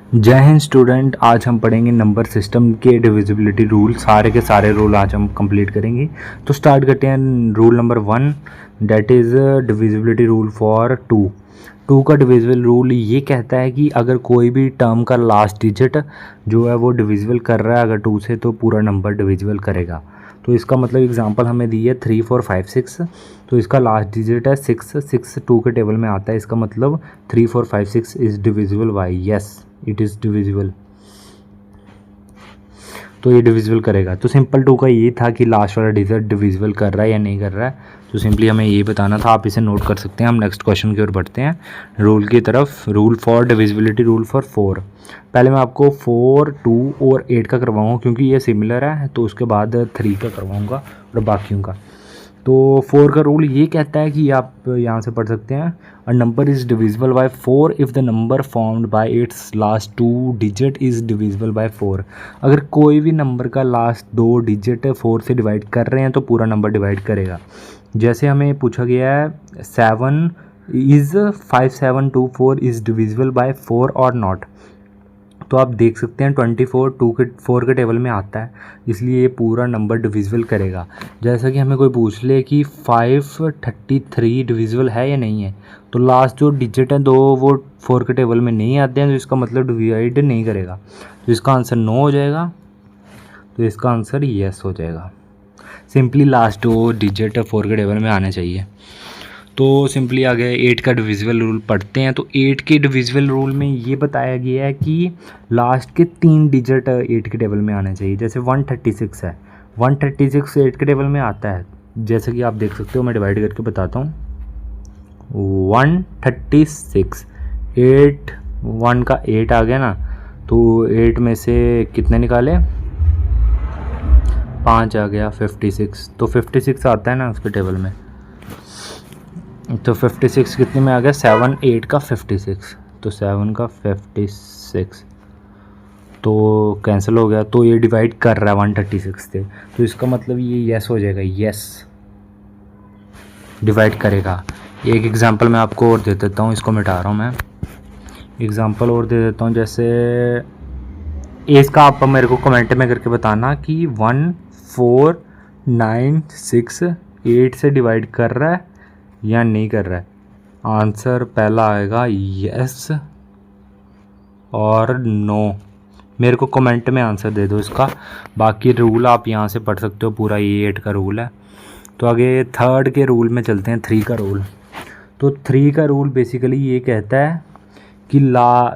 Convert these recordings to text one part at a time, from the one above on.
जय हिंद स्टूडेंट। आज हम पढ़ेंगे नंबर सिस्टम के डिविजिबिलिटी रूल। सारे के सारे रूल आज हम कंप्लीट करेंगे। तो स्टार्ट करते हैं rule number 1, that is divisibility rule for 2 का डिविजिबल रूल ये कहता है कि अगर कोई भी टर्म का लास्ट डिजिट जो है वो डिविजिबल कर रहा है अगर 2 से, तो पूरा नंबर डिविजिबल करेगा। तो इसका मतलब एग्जांपल हमें दी है 3, 4, 5, 6। तो इसका लास्ट डिजिट है 6 2 के टेबल में आता है। इसका मतलब 3, 4, 5, 6 is divisible by, yes it is divisible. तो ये डिविजिबल करेगा। तो सिंपल 2 का ये था कि लास्ट वाला डिजिट डिविजिबल कर रहा है या नहीं कर रहा है। तो सिंपली हमें ये बताना था। आप इसे नोट कर सकते हैं। हम नेक्स्ट क्वेश्चन की ओर बढ़ते हैं, रूल की तरफ। Rule for divisibility, rule for 4। पहले मैं आपको 4, 2 और 8 का करवाऊँगा क्योंकि ये सिमिलर है। तो उसके बाद 3 का करवाऊँगा और बाकियों का। तो 4 का रूल ये कहता है कि आप यहाँ से पढ़ सकते हैं, a number is divisible by 4 if the number formed by it's last 2 digit is divisible by 4। अगर कोई भी नंबर का लास्ट 2 डिजिट 4 से डिवाइड कर रहे हैं तो पूरा नंबर डिवाइड करेगा। जैसे हमें पूछा गया है 7 इज़ 5724 इज़ डिविजिबल बाय 4 और नॉट। तो आप देख सकते हैं 24 4 के टेबल में आता है, इसलिए ये पूरा नंबर डिविजिबल करेगा। जैसा कि हमें कोई पूछ ले कि 533 डिविजिबल है या नहीं है, तो लास्ट जो डिजिट है 2 वो 4 के टेबल में नहीं आते हैं, तो इसका मतलब डिवाइड नहीं करेगा। तो इसका आंसर नो हो जाएगा। तो इसका आंसर येस हो जाएगा। सिंपली लास्ट 2 डिजिट 4 के टेबल में आने चाहिए। तो सिंपली आगे 8 का डिविजिबल रूल पढ़ते हैं। तो 8 के डिविजिबल रूल में ये बताया गया है कि लास्ट के 3 डिजिट 8 के टेबल में आने चाहिए। जैसे 136 है, 136 8 के टेबल में आता है। जैसे कि आप देख सकते हो, मैं डिवाइड करके बताता हूँ। 136 8 1 का 8 आ गया ना, तो 8 में से कितने निकाले, 5 आ गया, 56। तो 56 आता है ना उसके टेबल में। तो 56 कितने में आ गया, 7 8 का 56। तो 7 का 56 तो कैंसिल हो गया। तो ये डिवाइड कर रहा है 136 से, तो इसका मतलब ये यस हो जाएगा, यस डिवाइड करेगा। एक एग्जांपल मैं आपको और दे देता हूँ, इसको मिटा रहा हूँ मैं। एग्जांपल और दे देता हूँ, जैसे इसका आप मेरे को कमेंट में करके बताना कि 1 4 9 6 8 से डिवाइड कर रहा है या नहीं कर रहा है। आंसर पहला आएगा यस और नो। मेरे को कमेंट में आंसर दे दो इसका। बाकी रूल आप यहाँ से पढ़ सकते हो, पूरा ये 8 का रूल है। तो आगे 3 के रूल में चलते हैं, 3 का रूल। तो 3 का रूल बेसिकली ये कहता है कि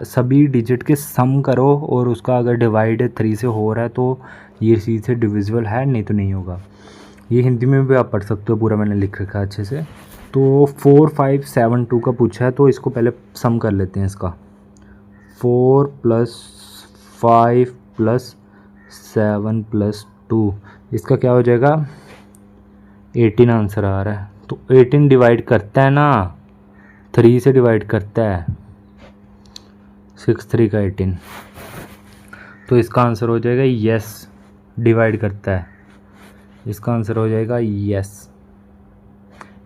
सभी डिजिट के सम करो और उसका अगर डिवाइड 3 से हो रहा है तो ये चीज़ से डिविजिबल है, नहीं तो नहीं होगा। ये हिंदी में भी आप पढ़ सकते हो, पूरा मैंने लिख रखा है अच्छे से। तो 4 5 7 2 का पूछा है, तो इसको पहले सम कर लेते हैं इसका। 4 + 5 + 7 + 2 इसका क्या हो जाएगा, 18 आंसर आ रहा है। तो 18 डिवाइड करता है ना, 3 से डिवाइड करता है, 6 3 का 18। तो इसका आंसर हो जाएगा यस, डिवाइड करता है। इसका आंसर हो जाएगा yes,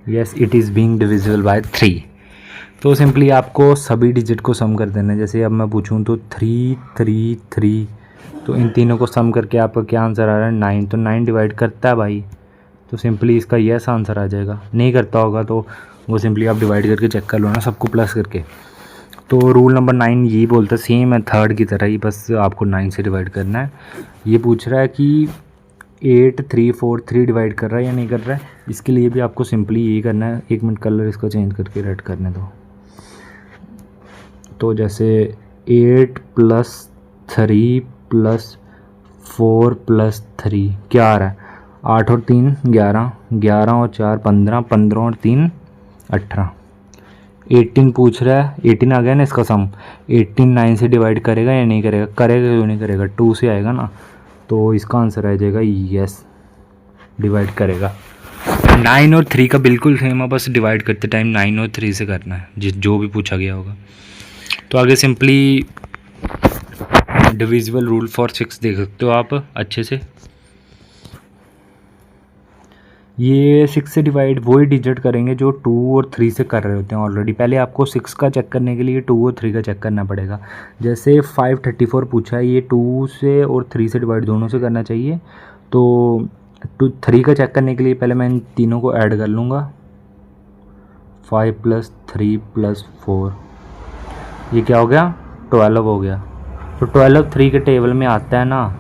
yes it is being divisible by 3। तो सिंपली आपको सभी डिजिट को सम कर देना है। जैसे अब मैं पूछूं तो 3 3 3, तो इन तीनों को सम करके आपका क्या आंसर आ रहा है, 9। तो 9 डिवाइड करता है भाई, तो सिंपली इसका यस आंसर आ जाएगा। नहीं करता होगा तो वो सिंपली आप डिवाइड करके चेक कर लो ना, सबको प्लस करके। तो रूल नंबर 9 यही बोलता है, सेम है 3 की तरह ही, बस आपको 9 से डिवाइड करना है। ये पूछ रहा है कि 8 3 4 3 डिवाइड कर रहा है या नहीं कर रहा है। इसके लिए भी आपको सिंपली यही करना है। 1 मिनट कलर इसका चेंज करके रेड करने दो। तो जैसे 8 + 3 + 4 + 3 क्या आ रहा है, 8 और 3 11, 11 और 4 15, 15 और 3 18। 18 पूछ रहा है, 18 आ गया ना इसका सम। 18 9 से डिवाइड करेगा या नहीं करेगा, करेगा क्यों नहीं करेगा, 2 से आएगा ना। तो इसका आंसर आ जाएगा यस, डिवाइड करेगा। 9 और 3 का बिल्कुल सेम है, बस डिवाइड करते टाइम 9 और 3 से करना है जो भी पूछा गया होगा। तो आगे सिंपली डिविजिबल रूल फॉर 6 देख सकते हो आप अच्छे से। ये 6 से डिवाइड वही डिजिट करेंगे जो 2 और 3 से कर रहे होते हैं ऑलरेडी। पहले आपको 6 का चेक करने के लिए 2 और 3 का चेक करना पड़ेगा। जैसे 534 पूछा है, ये 2 से और 3 से डिवाइड दोनों से करना चाहिए। तो 3 का चेक करने के लिए पहले मैं इन तीनों को ऐड कर लूँगा, 5 + 3 + 4, ये क्या हो गया 12 हो गया। तो 12 3 के टेबल में आता है ना,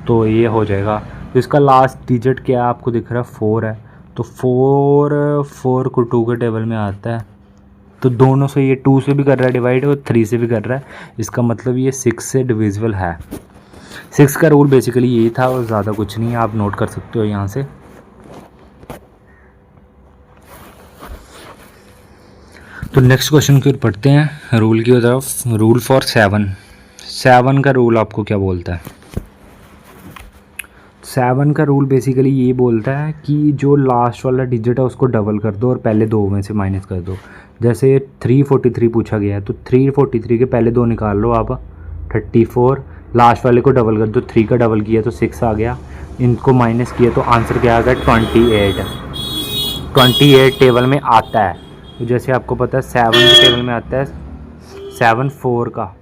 तो ये हो जाएगा। तो इसका लास्ट डिजिट क्या है आपको दिख रहा है 4 है, तो 4 को 2 के टेबल में आता है। तो दोनों से ये 2 से भी कर रहा है डिवाइड और 3 से भी कर रहा है, इसका मतलब ये 6 से डिविजिबल है। 6 का रूल बेसिकली यही था और ज़्यादा कुछ नहीं है, आप नोट कर सकते हो यहाँ से। तो नेक्स्ट क्वेश्चन की ओर पढ़ते हैं, रूल की तरफ। रूल फॉर 7 का रूल आपको क्या बोलता है? 7 का रूल बेसिकली ये बोलता है कि जो लास्ट वाला डिजिट है उसको डबल कर दो और पहले दो में से माइनस कर दो। जैसे 343 पूछा गया है, तो 343 के पहले दो निकाल लो आप, 34, लास्ट वाले को डबल कर दो, 3 का डबल किया तो 6 आ गया, इनको माइनस किया तो आंसर क्या आ गया 28। 28 टेबल में आता है। तो जैसे आपको पता है 7 के टेबल में आता है 7 4 का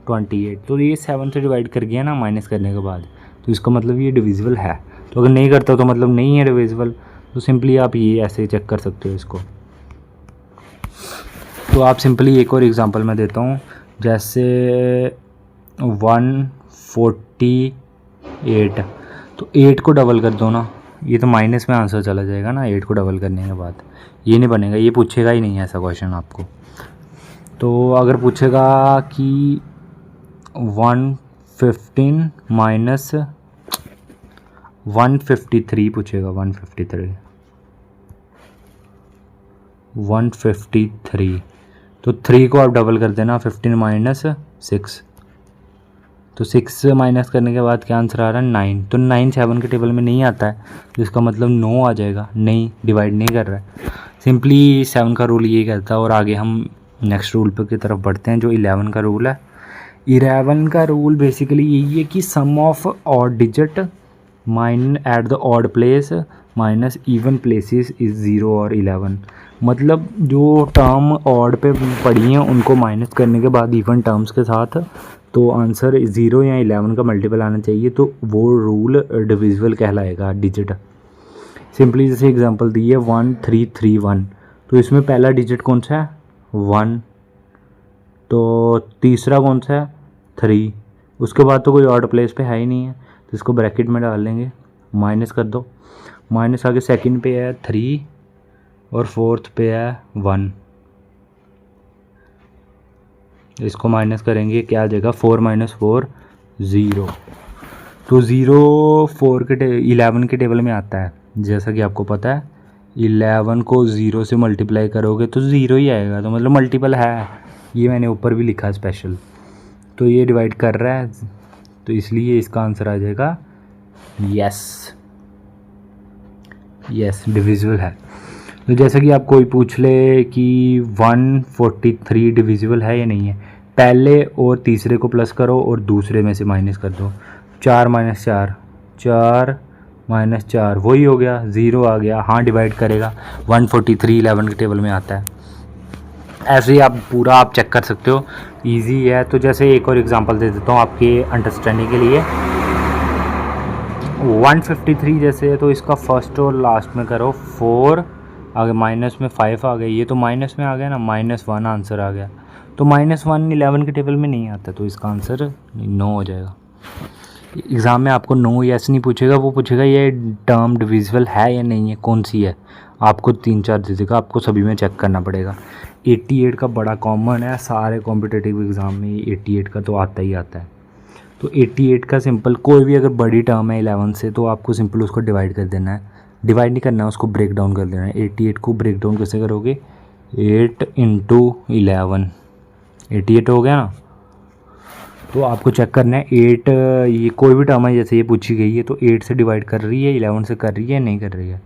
28, तो ये 7 से डिवाइड कर गया ना माइनस करने के बाद, तो इसका मतलब ये डिविजिबल है। तो अगर नहीं करता तो मतलब नहीं है डिविजिबल। तो सिंपली आप ये ऐसे चेक कर सकते हो इसको। तो आप सिंपली एक और एग्जांपल मैं देता हूँ, जैसे 148, तो 8 को डबल कर दो ना, ये तो माइनस में आंसर चला जाएगा ना 8 को डबल करने के बाद, ये नहीं बनेगा, ये पूछेगा ही नहीं ऐसा क्वेश्चन आपको। तो अगर पूछेगा कि 115 माइनस 153 पूछेगा, 153, तो 3 को आप डबल कर देना, 15 माइनस 6, तो 6 माइनस करने के बाद क्या आंसर आ रहा है 9। तो 9 7 के टेबल में नहीं आता है, तो इसका मतलब 9 आ जाएगा, नहीं डिवाइड नहीं कर रहा है। सिंपली 7 का रूल ये कहता है। और आगे हम नेक्स्ट रूल पे की तरफ बढ़ते हैं, जो 11 का रूल है। 11 का रूल बेसिकली यही है कि sum of odd digit mine at the odd place minus even places is 0 और 11। मतलब जो टर्म ऑड पे पड़ी हैं उनको माइनस करने के बाद इवन टर्म्स के साथ, तो आंसर 0 या 11 का मल्टीपल आना चाहिए, तो वो रूल डिविजिबल कहलाएगा डिजिट। सिंपली जैसे एग्जांपल दी है 1331, तो इसमें पहला डिजिट कौन सा है 1, तो तीसरा कौन सा है 3, उसके बाद तो कोई ऑड प्लेस पे है ही नहीं है, तो इसको ब्रैकेट में डाल लेंगे, माइनस कर दो, माइनस आगे सेकंड पे है 3 और फोर्थ पे है 1, इसको माइनस करेंगे क्या आ जाएगा 4 - 4 0। तो 0 4 के 11 के टेबल में आता है। जैसा कि आपको पता है 11 को 0 से मल्टीप्लाई करोगे तो 0 ही आएगा, तो मतलब मल्टीपल है, ये मैंने ऊपर भी लिखा है स्पेशल। तो ये डिवाइड कर रहा है, तो इसलिए इसका आंसर आ जाएगा यस डिविजिबल है। तो जैसा कि आप कोई पूछ ले कि 143 डिविजिबल है या नहीं है, पहले और तीसरे को प्लस करो और दूसरे में से माइनस कर दो, 4 - 4 4 - 4 वही हो गया, 0 आ गया, हाँ डिवाइड करेगा। 143 11 के टेबल में आता है। ऐसे ही आप पूरा आप चेक कर सकते हो, इजी है। तो जैसे एक और एग्जांपल दे देता हूँ आपके अंडरस्टैंडिंग के लिए। 153 जैसे है, तो इसका फर्स्ट और लास्ट में करो 4, आगे माइनस में 5 आ गए, ये तो माइनस में आ गया ना, -1 आंसर आ गया। तो -1 11 के टेबल में नहीं आता, तो इसका आंसर 9 हो जाएगा। एग्ज़ाम में आपको नो यस नहीं पूछेगा, वो पूछेगा ये टर्म डिविजिबल है या नहीं है, कौन सी है, आपको 3-4 दे देगा, आपको सभी में चेक करना पड़ेगा। 88 का बड़ा कॉमन है, सारे कॉम्पिटिटिव एग्ज़ाम में 88 का तो आता ही आता है। तो 88 का सिंपल, कोई भी अगर बड़ी टर्म है 11 से, तो आपको सिंपल उसको डिवाइड कर देना है, डिवाइड नहीं करना है, उसको ब्रेक डाउन कर देना है। 88 को ब्रेक डाउन कैसे करोगे, 8 × 11, 88 हो गया ना। तो आपको चेक करना है 8, ये कोई भी टर्म है जैसे ये पूछी गई है, तो 8 से डिवाइड कर रही है, 11 से कर रही है, नहीं कर रही है।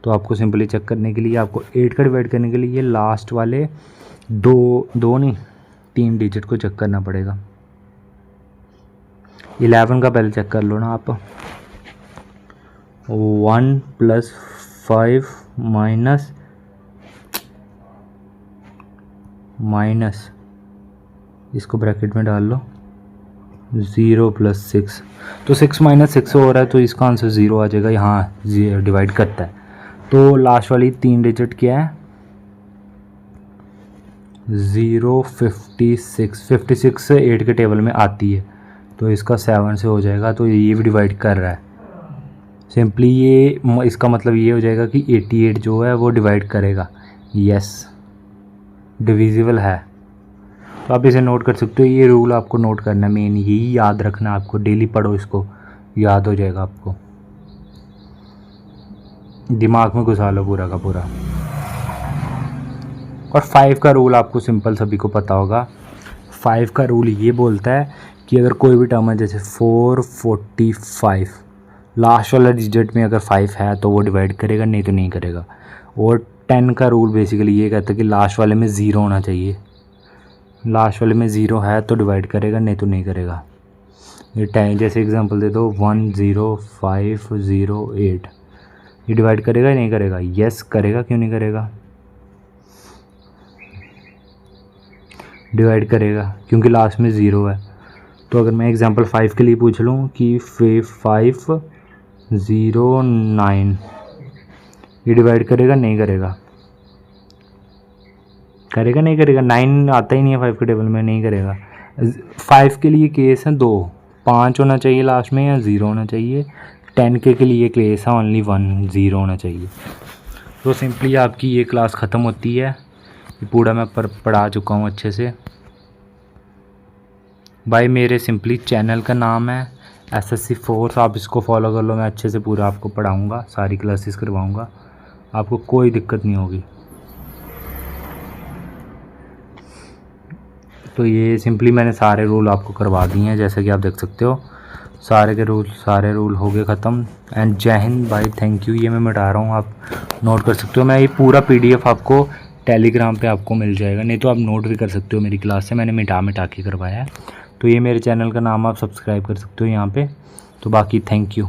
तो आपको सिंपली चेक करने के लिए, आपको 8 का डिवाइड करने के लिए लास्ट वाले दो नहीं 3 डिजिट को चेक करना पड़ेगा। 11 का पहले चेक कर लो ना आप, 1 + 5 माइनस इसको ब्रैकेट में डाल लो 0 + 6, तो 6 - 6 हो रहा है, तो इसका आंसर 0 आ जाएगा। यहाँ डिवाइड करता है, तो लास्ट वाली 3 डिजिट क्या है 0 56 से 8 के टेबल में आती है, तो इसका 7 से हो जाएगा, तो ये भी डिवाइड कर रहा है सिंपली। ये इसका मतलब ये हो जाएगा कि 88 जो है वो डिवाइड करेगा, यस डिविजिबल है। तो आप इसे नोट कर सकते हो, ये रूल आपको नोट करना है, मेन यही याद रखना आपको, डेली पढ़ो इसको, याद हो जाएगा आपको, दिमाग में घुसा लो पूरा का पूरा। और 5 का रूल आपको सिंपल सभी को पता होगा। 5 का रूल ये बोलता है कि अगर कोई भी टर्म है जैसे 445, लास्ट वाला डिजिट में अगर 5 है तो वो डिवाइड करेगा, नहीं तो नहीं करेगा। और 10 का रूल बेसिकली ये कहता है कि लास्ट वाले में 0 होना चाहिए, लास्ट वाले में 0 है तो डिवाइड करेगा, नहीं तो नहीं करेगा। ये 10 जैसे एग्जांपल दे दो 10508, ये डिवाइड करेगा या नहीं करेगा, यस करेगा, क्यों नहीं करेगा, डिवाइड करेगा क्योंकि लास्ट में 0 है। तो अगर मैं एग्जांपल 5 के लिए पूछ लूँ कि 509, ये डिवाइड करेगा नहीं करेगा, करेगा नहीं करेगा, 9 आता ही नहीं है 5 के टेबल में, नहीं करेगा। 5 के लिए केस है 2, 5 होना चाहिए लास्ट में या 0 होना चाहिए। 10 के लिए केस है ओनली 1, 0 होना चाहिए। तो सिंपली आपकी ये क्लास ख़त्म होती है, ये पूरा मैं पढ़ा चुका हूँ अच्छे से। भाई मेरे सिंपली चैनल का नाम है SSC फोर्स, आप इसको फॉलो कर लो, मैं अच्छे से पूरा आपको पढ़ाऊँगा, सारी क्लासेस करवाऊँगा, आपको कोई दिक्कत नहीं होगी। तो ये सिंपली मैंने सारे रूल आपको करवा दिए हैं, जैसे कि आप देख सकते हो सारे रूल हो गए ख़त्म। एंड जय हिंद भाई, थैंक यू। ये मैं मिटा रहा हूँ, आप नोट कर सकते हो, मैं ये पूरा PDF आपको टेलीग्राम पे आपको मिल जाएगा, नहीं तो आप नोट भी कर सकते हो मेरी क्लास से, मैंने मिटा के करवाया है। तो ये मेरे चैनल का नाम, आप सब्सक्राइब कर सकते हो यहाँ पे। तो बाकी थैंक यू।